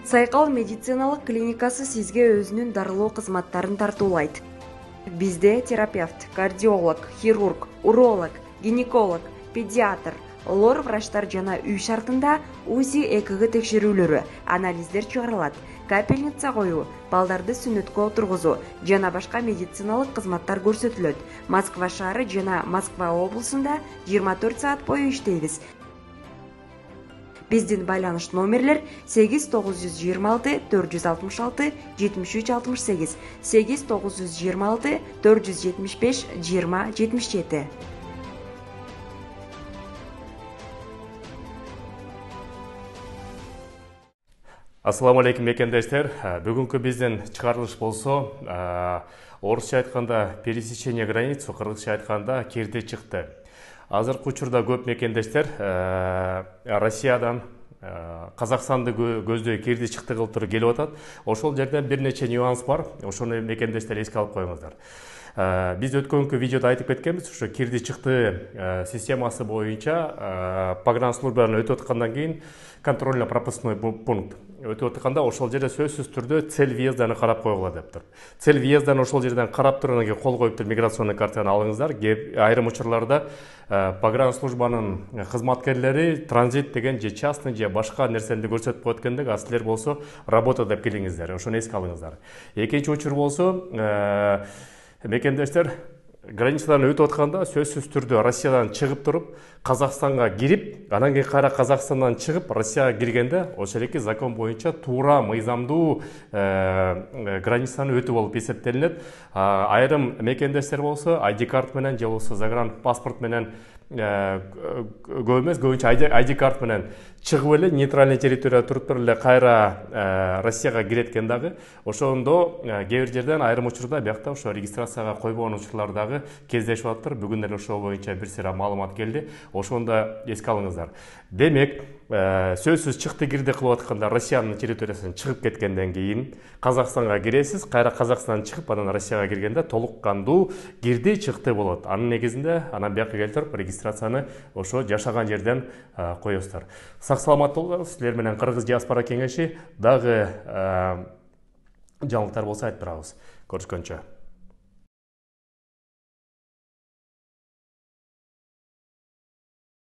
Сайкал медициналык клиникасы сизге өзүнүн дарылоо кызматтарын тартуулайт. Бизде терапевт, кардиолог, хирург, уролог, гинеколог, педиатр, лор врачтар жана үй шартында УЗИ ЭКГ текшерүүлөрү, анализдер чыгарылат, капельница коюу, балдарды сүннөткө отургузуу жана башка медициналык кызматтар көрсөтүлөт. Москва шаары жана Москва облусунда 24 саат бою иштейбиз. Биздин байланыш номерлер 8926 466 7368, 8926 475 2077. Ассаламу алейкум мекендештер. Бүгүнкү биздин чыгарылыш болсо, орусча айтканда пересечение границ, кыргызча айтканда кирди чыкты. Азыркы учурда көп мекендештер Россиядан Казакстанды көздөй кирди чыкты кылып келип атат. Ошол жерден бир нече нюанс бар. Ошону мекендештер эске алып коюңуздар. Биз өткөнкү видеодо айтып кеткенбиз, ошо кирди чыкты системасы боюнча погранслужбаны өтүп аткандан кийин контрольно-пропускной пункт өтүп атканда ошол жерде сөзсүз түрдө цель въезданы карап койгула деп тур. Цель въезданы ошол жерден карап тургандан кийин кол коюп миграционный картаны алыңыздар. Айрым учурларда погранслужбанын кызматкерлери транзит деген же частный же башка нерсени көрсөтүп коет экендик, а силер болсо работа деп келиңиздер. Ошону эске алыңыздар. Экинчи учур болсо мекендештер границадан өтүп атканда сөзсүз түрдө Россиядан чыгып туруп Казакстанга кирип, анан кийин кайра Казакстандан чыгып Россияга киргенде ошол эки закон боюнча туура мыйзамдуу границаны өтүү болуп эсептелинет. Айрым мекендештер болсо ID карт менен же болсо загранпаспорт менен көп эмес, көбүнчө ID карт менен чыгып эле нейтральный территорияда туруп эле кайра Россияга кирет экен дагы. Ошондо кээ бир жерден айрым учурда биякта ошо регистрацияга койбогон учурлар дагы кездешип атыптыр. Бүгүн эле ошол боюнча бир сыйра маалымат келди. Ошондо эске алыңыздар. Демек, сөзсүз чыкты кирди кылып атканда Россиянын территориясынан чыгып кеткенден кийин Казакстанга киресиз, кайра Казакстандан чыгып анан Россияга киргенде толук кандуу кирди чыкты болот. Анын негизинде анан бияка келтирип регистрацияны ошо жашаган жерден коесуздар. Сак саламат болуңуздар. Силер менен Кыргыз диаспора кеңеши дагы жаңылыктар болсо айтып турабыз. Көрүшкөнчө.